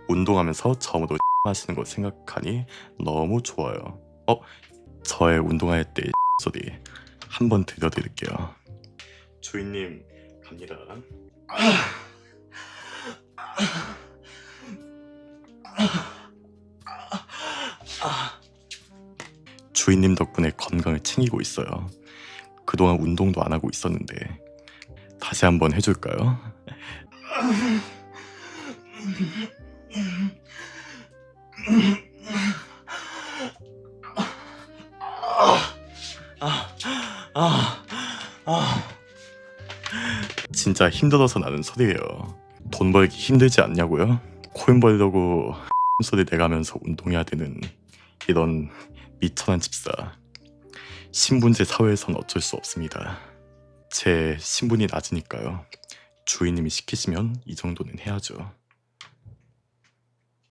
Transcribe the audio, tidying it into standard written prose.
운동하면서 처음으로 마시는 거 생각하니 너무 좋아요. 저의 운동할 때 소리 한번 들려드릴게요. 주인님 갑니다. 주인님 덕분에 건강을 챙기고 있어요. 그동안 운동도 안 하고 있었는데 다시 한번 해줄까요? 진짜 힘들어서 나는 소리예요. 돈 벌기 힘들지 않냐고요? 코인 벌려고 소리 내가면서 운동해야 되는 이런 미천한 집사. 신분제 사회에선 어쩔 수 없습니다. 제 신분이 낮으니까요. 주인님이 시키시면 이 정도는 해야죠.